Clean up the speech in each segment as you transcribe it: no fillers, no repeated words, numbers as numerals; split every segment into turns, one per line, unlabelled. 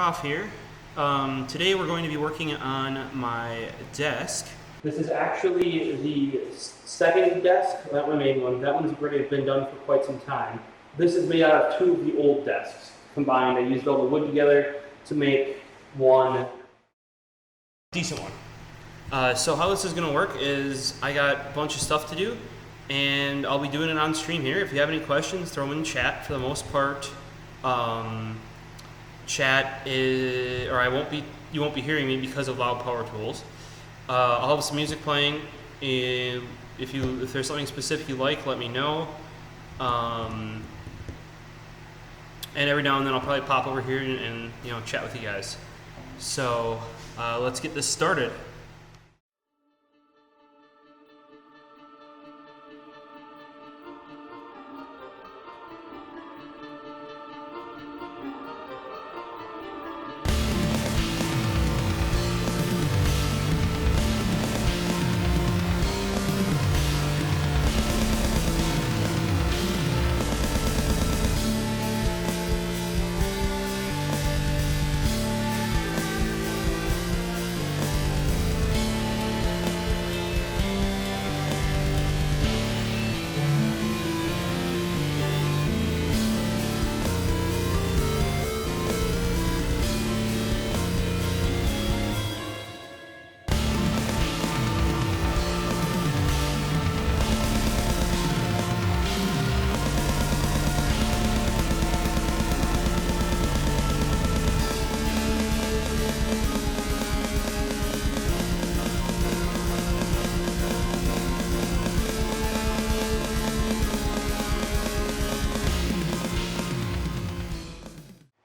Prof here. Today we're going to be working on my desk. This is actually the second desk, not my main one. That one's already been done for quite some time. This is made out of two of the old desks combined. I used all the wood together to make one decent one. So how this is going to work is I got a bunch of stuff to do, and I'll be doing it on stream here. If you have any questions, throw them in chat. For the most part, chat is, or you won't be hearing me because of loud power tools. I'll have some music playing. If there's something specific you like, let me know. And every now and then I'll probably pop over here and chat with you guys. So let's get this started.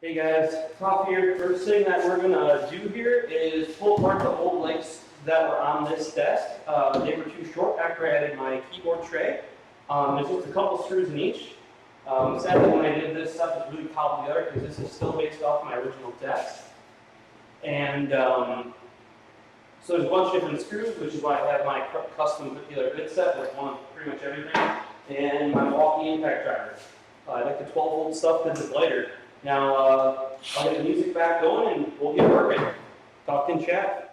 Hey guys, Prof here. First thing that we're going to do here is pull apart the old legs that were on this desk. They were too short after I added my keyboard tray. There's just a couple screws in each. Sadly, when I did this stuff, it's really cobbled together because this is still based off my original desk. And so there's a bunch of different screws, which is why I have my custom put together bit set with one of pretty much everything, and my Milwaukee impact driver. I like the 12-volt stuff because it's lighter. Now, I'll get the music back going and we'll get working. Talk in chat.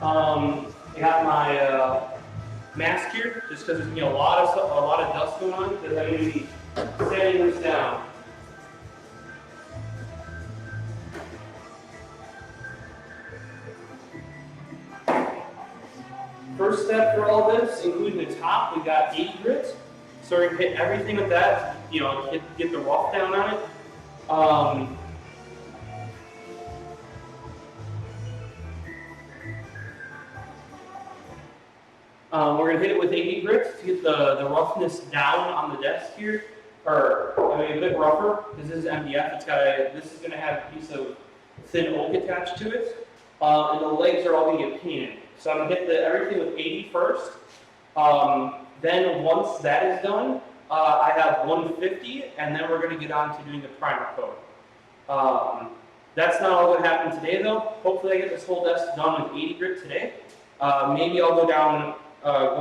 I got my mask here, just because there's a lot of dust going on, because I'm going to be sanding this down. First step for all this, including the top, we got 80 grit. So we're going to hit everything with that, get the rough down on it. We're going to hit it with 80 grit to get the roughness down on the desk here, or a bit rougher. This is MDF. This is going to have a piece of thin oak attached to it, and the legs are all going to get painted. So I'm going to hit everything with 80 first. Then once that is done, I have 150, and then we're going to get on to doing the primer coat. That's not all going to happen today, though. Hopefully, I get this whole desk done with 80 grit today. Maybe I'll go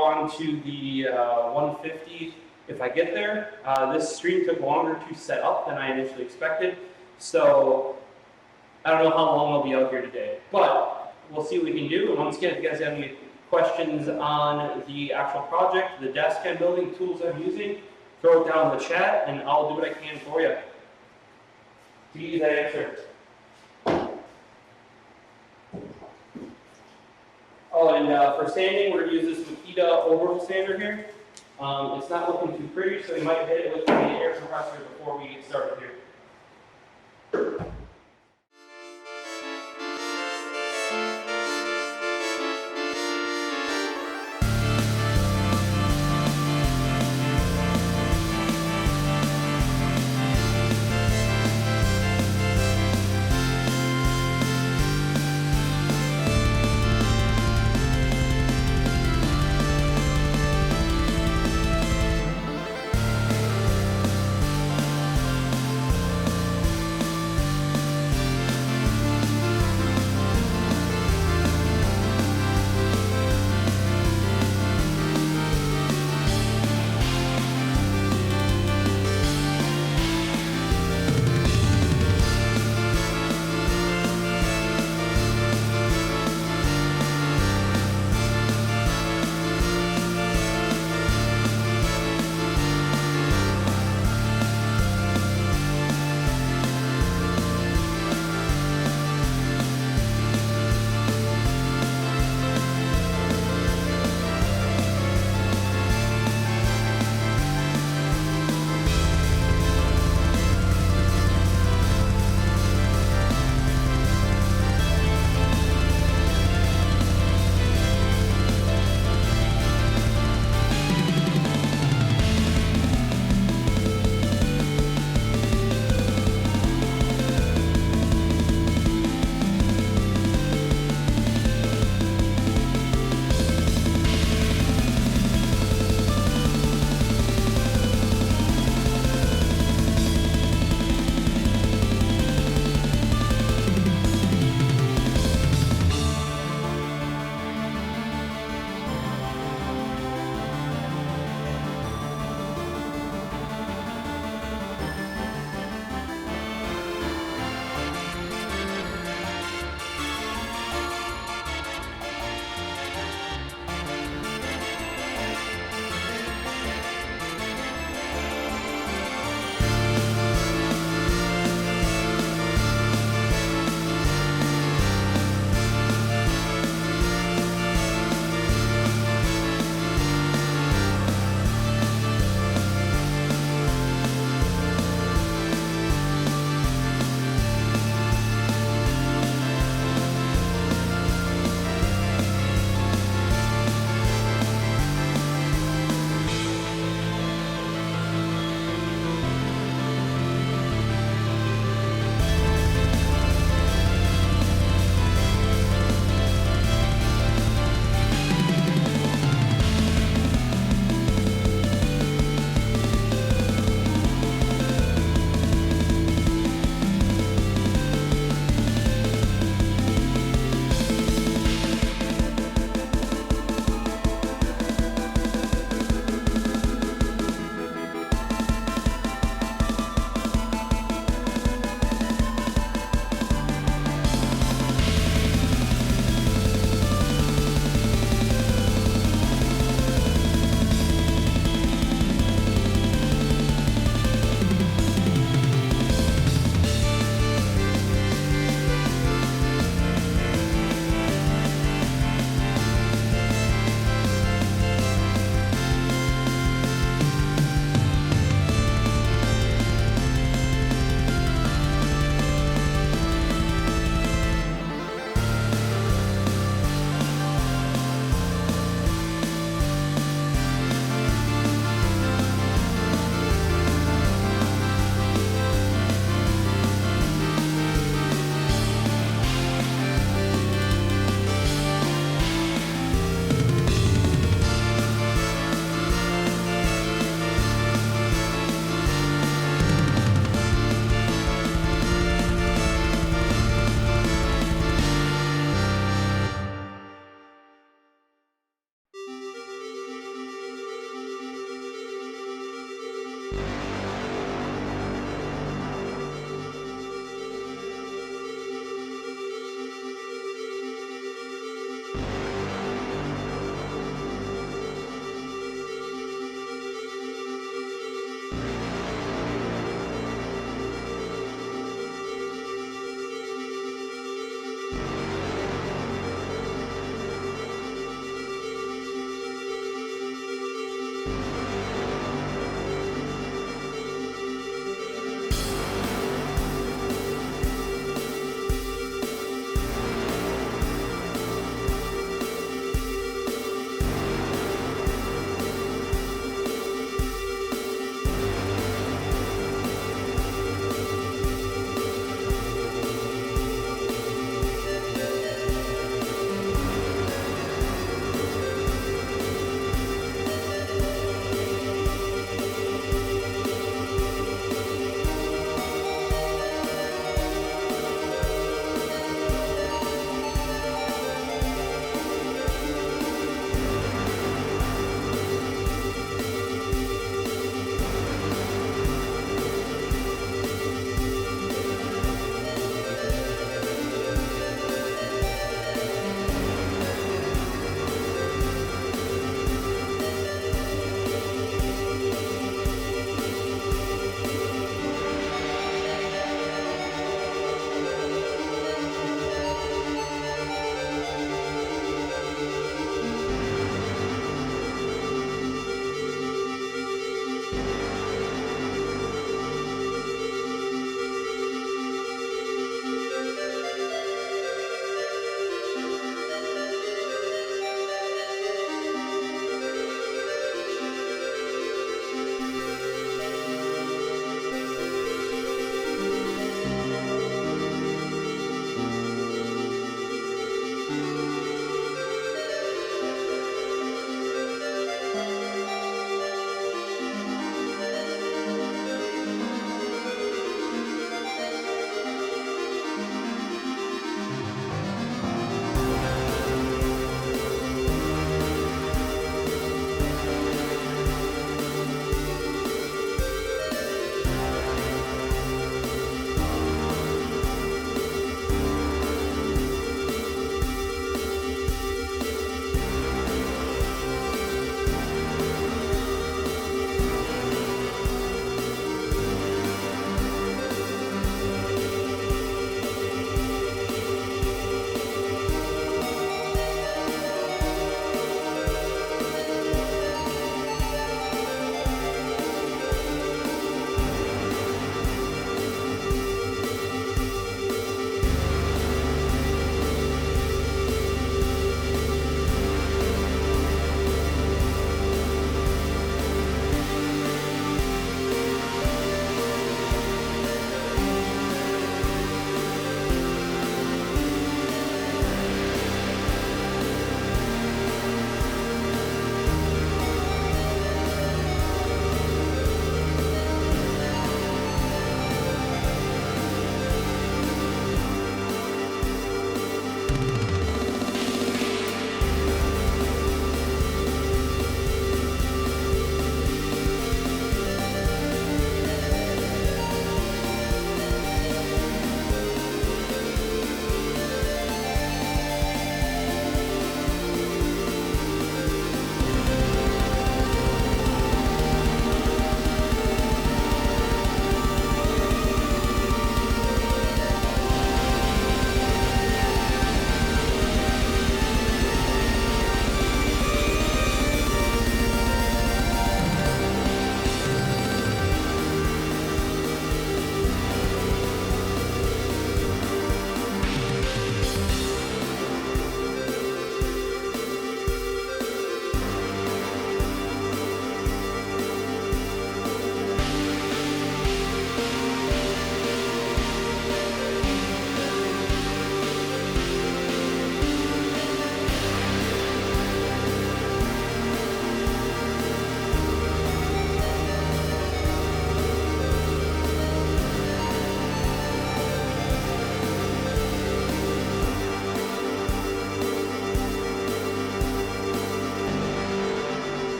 on to the 150 if I get there. This stream took longer to set up than I initially expected, so I don't know how long I'll be out here today, but we'll see what we can do. And once again, if you guys have any questions on the actual project, the desk I'm building, tools I'm using, throw it down in the chat, and I'll do what I can for you. To give you that answer. Oh, and for sanding, we're going to use this Makita overall sander here. It's not looking too pretty, so we might hit it with the air compressor before we get started here.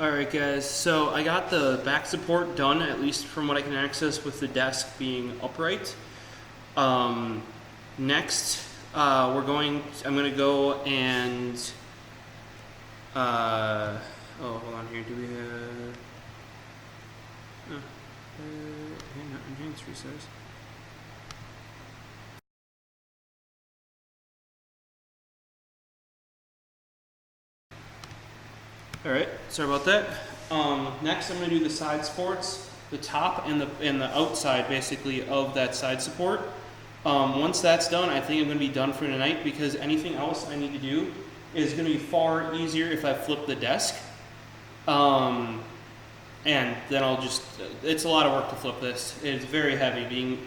Alright guys, so I got the back support done, at least from what I can access with the desk being upright. Next, I'm going to go and, oh, hold on here, do we have, not enhanced resize. Alright, sorry about that. Next I'm going to do the side supports, the top and the outside basically of that side support. Once that's done, I think I'm going to be done for tonight, because anything else I need to do is going to be far easier if I flip the desk. And then I'll just, it's a lot of work to flip this. It's very heavy,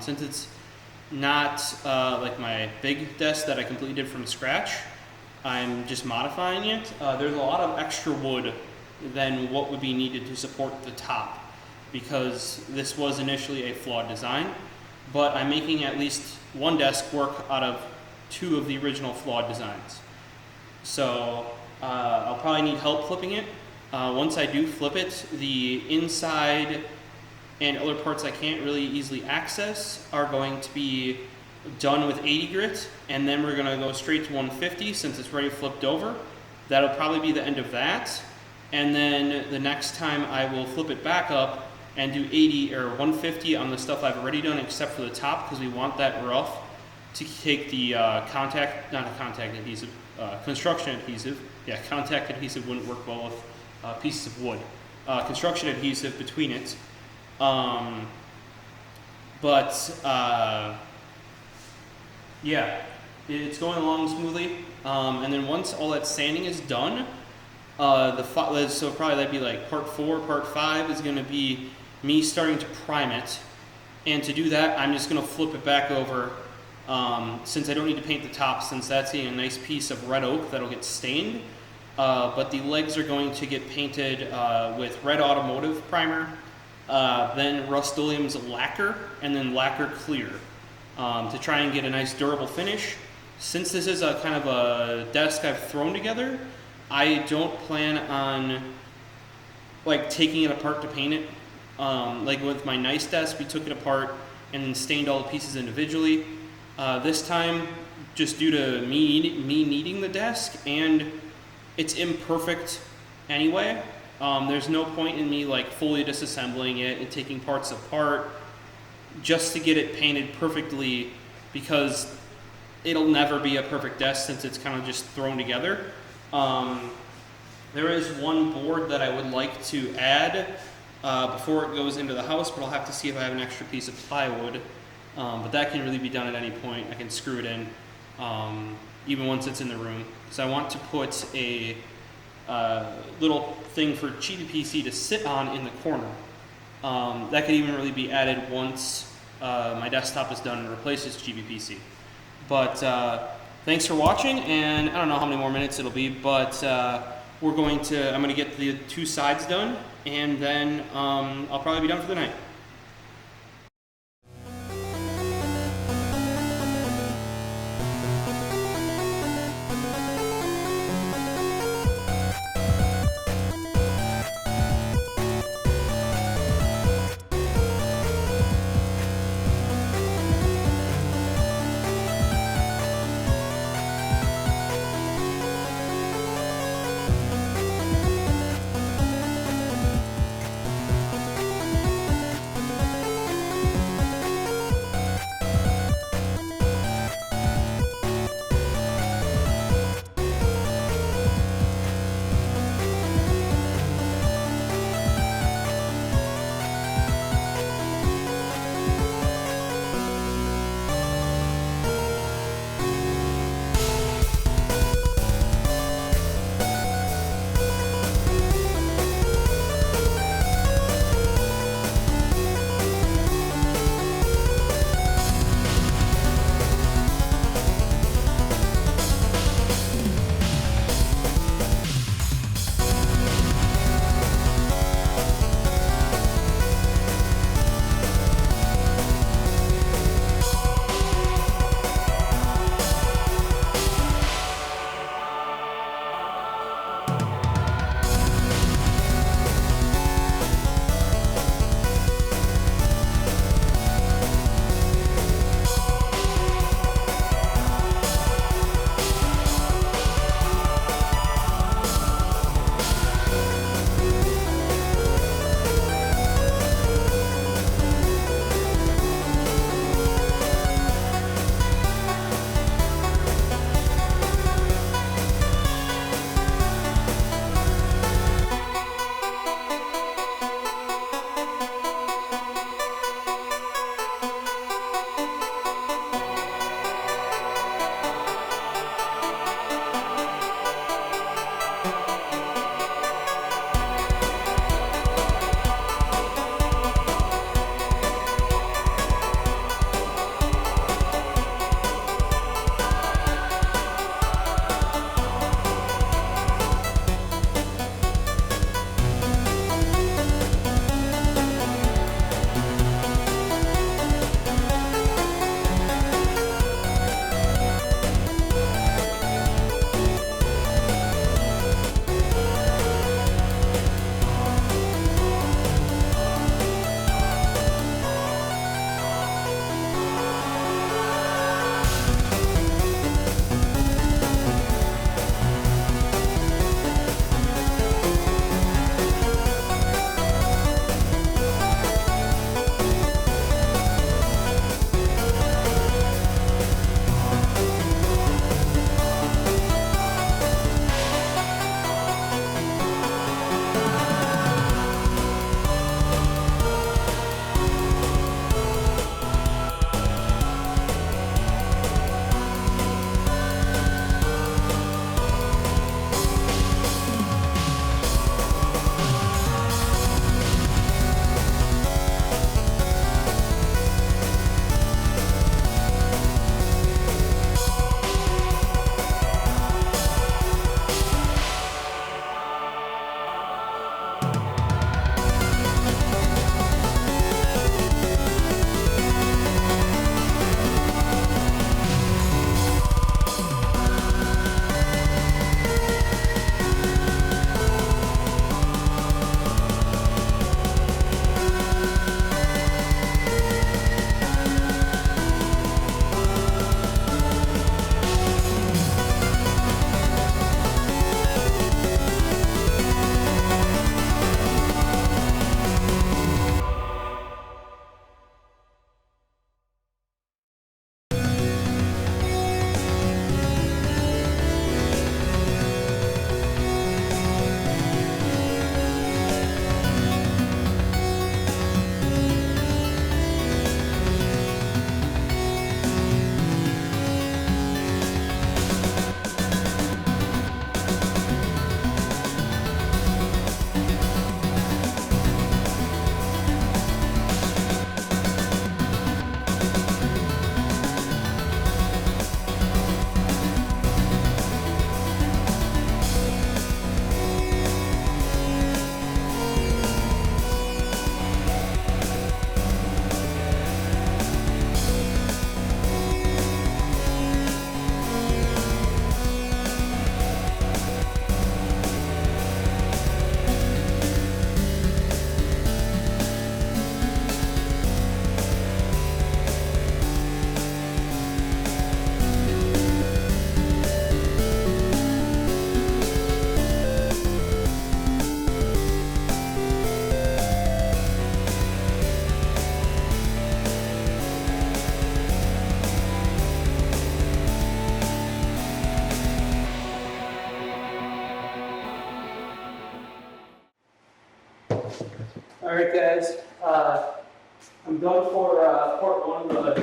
since it's not like my big desk that I completely did from scratch, I'm just modifying it. There's a lot of extra wood than what would be needed to support the top, because this was initially a flawed design, but I'm making at least one desk work out of two of the original flawed designs. So I'll probably need help flipping it. Once I do flip it, the inside and other parts I can't really easily access are going to be done with 80 grit, and then we're going to go straight to 150 since it's already flipped over. That'll probably be the end of that, and then the next time I will flip it back up and do 80 or 150 on the stuff I've already done, except for the top, because we want that rough to take the construction adhesive. Yeah, contact adhesive wouldn't work well with pieces of wood. Construction adhesive between it. Yeah, it's going along smoothly, and then once all that sanding is done, so probably that'd be like part 4, part 5 is going to be me starting to prime it, and to do that I'm just going to flip it back over, since I don't need to paint the top, since that's a nice piece of red oak that'll get stained, but the legs are going to get painted with red automotive primer, then Rust-Oleum's lacquer, and then lacquer clear. To try and get a nice durable finish. Since this is a kind of a desk I've thrown together, I don't plan on like taking it apart to paint it. Like with my nice desk, we took it apart and then stained all the pieces individually. This time, just due to me needing the desk, and it's imperfect anyway, there's no point in me like fully disassembling it and taking parts apart just to get it painted perfectly, because it'll never be a perfect desk since it's kind of just thrown together. There is one board that I would like to add before it goes into the house, but I'll have to see if I have an extra piece of plywood. But that can really be done at any point. I can screw it in even once it's in the room. So I want to put a little thing for GPC to sit on in the corner. That could even really be added once my desktop is done and replaces GBPC. But thanks for watching, and I don't know how many more minutes it'll be, but I'm going to get the two sides done, and then I'll probably be done for the night. All right, guys. I'm done for part one of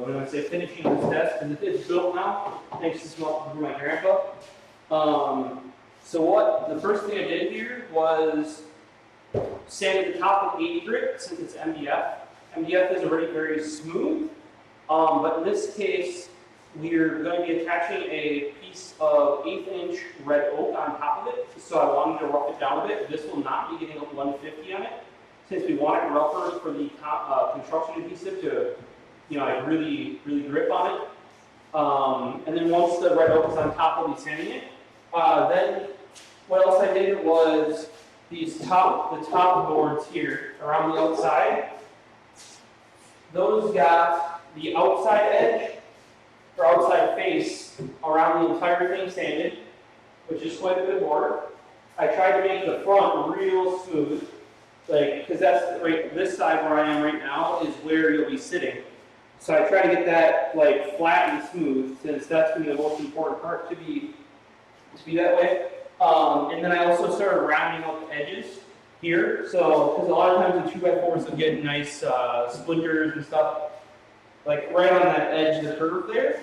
when I say finishing this desk, because it is built now, thanks to my grandpa. So the first thing I did here was sanded the top with 80 grit, since it's MDF. MDF is already very smooth, but in this case, we're going to be attaching a piece of 1/8" red oak on top of it, so I wanted to rough it down a bit. This will not be getting a 150 on it, since we want it rougher for the construction adhesive to, like really grip on it. And then once the red oak is on top, we'll be sanding it. Then what else I did was the top boards here around the outside. Those got the outside edge or outside face around the entire thing sanded, which is quite a bit of work. I tried to make the front real smooth, because that's this side where I am right now is where you'll be sitting. So I try to get that flat and smooth, since that's going to be the most important part to be that way. And then I also started rounding out the edges here, so because a lot of times the 2x4s will get nice splinters and stuff, right on that edge of the curve there.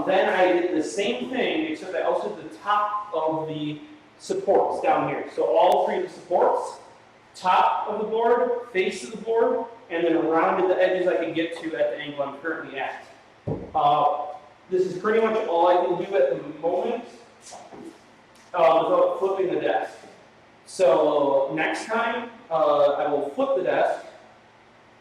Then I did the same thing, except I also did the top of the supports down here. So all three of the supports, top of the board, face of the board, and then rounded the edges I could get to at the angle I'm currently at. This is pretty much all I can do at the moment without flipping the desk. So next time I will flip the desk,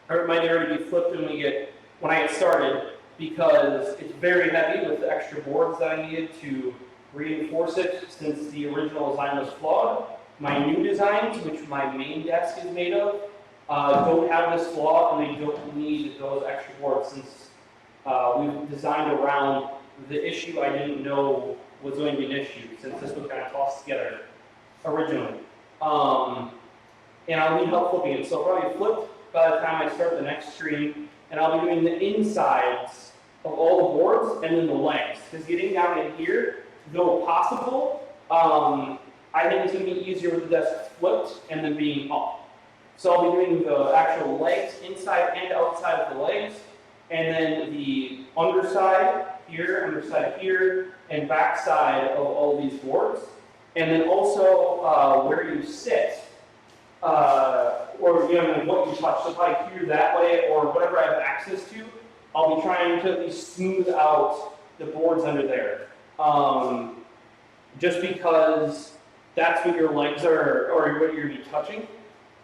or it might already be flipped when I get started, because it's very heavy with the extra boards that I needed to reinforce it, since the original design was flawed. My new designs, which my main desk is made of, don't have this flaw, and they don't need those extra boards, since we've designed around the issue I didn't know was going to be an issue, since this was kind of tossed together originally. And I'll need help flipping it, so I'll probably flip by the time I start the next stream, and I'll be doing the insides of all the boards and then the legs, because getting down in here, though possible, I think it's going to be easier with the desk flipped and then being up. So I'll be doing the actual legs, inside and outside of the legs, and then the underside here, and backside of all these boards. And then also where you sit, or what you touch, so probably here that way, or whatever I have access to, I'll be trying to at least smooth out the boards under there. Just because that's what your legs are, or what you're going to be touching.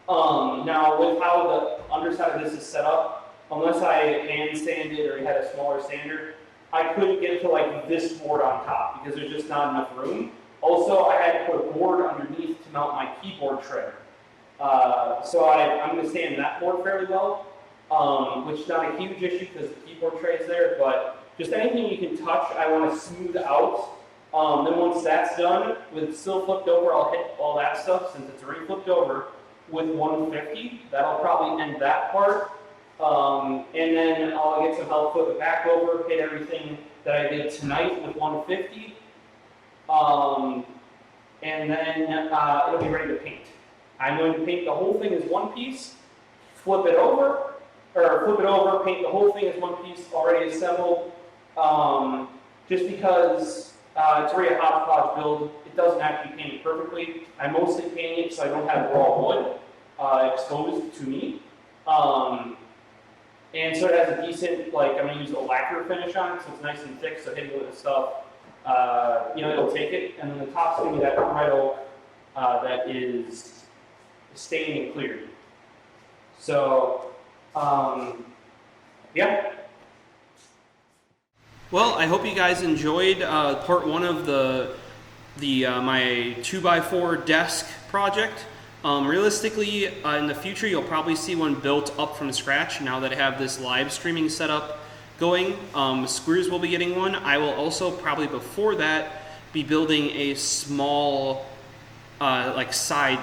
Now, with how the underside of this is set up, unless I hand sanded or had a smaller sander, I couldn't get to this board on top, because there's just not enough room. Also, I had to put a board underneath to mount my keyboard tray. So I'm going to sand that board fairly well, which is not a huge issue because the keyboard tray is there, but just anything you can touch, I want to smooth out. Then once that's done, with it still flipped over, I'll hit all that stuff, since it's already flipped over, with 150. That'll probably end that part. And then I'll get some help, flip it back over, hit everything that I did tonight with 150. And then it'll be ready to paint. I'm going to paint the whole thing as one piece, flip it over, paint the whole thing as one piece already assembled, just because it's already a hodgepodge build. It doesn't have to be painted perfectly. I'm mostly painting it so I don't have raw wood exposed to me. And so it has a decent, I'm going to use a lacquer finish on it, so it's nice and thick, so hitting it with the stuff, it'll take it. And then the top's going to be that red oak that is stained and cleared. So, yeah. Well, I hope you guys enjoyed part one of my 2x4 desk project. Realistically, in the future, you'll probably see one built up from scratch now that I have this live streaming setup going. Screws will be getting one. I will also probably before that be building a small side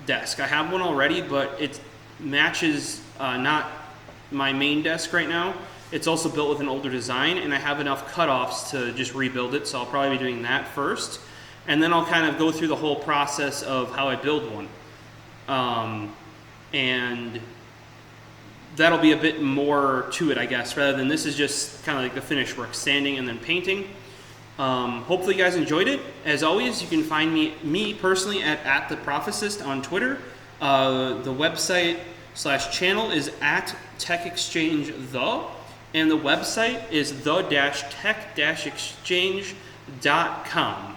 desk. I have one already, but it matches not my main desk right now. It's also built with an older design, and I have enough cutoffs to just rebuild it, so I'll probably be doing that first. And then I'll kind of go through the whole process of how I build one.
and that'll be a bit more to it, I guess, rather than this is just kind of like the finished work, sanding and then painting. Hopefully you guys enjoyed it. As always, you can find me personally at TheProfosist on Twitter. The website / channel is at TechExchange and the website is the-tech-exchange.com.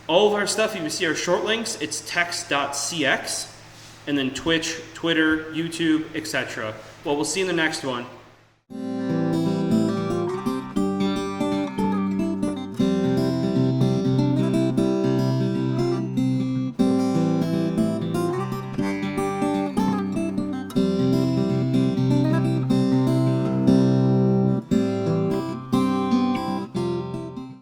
All of our stuff, you can see our short links, it's text.cx, and then Twitch, Twitter, YouTube, etc. Well, we'll see you in the next one.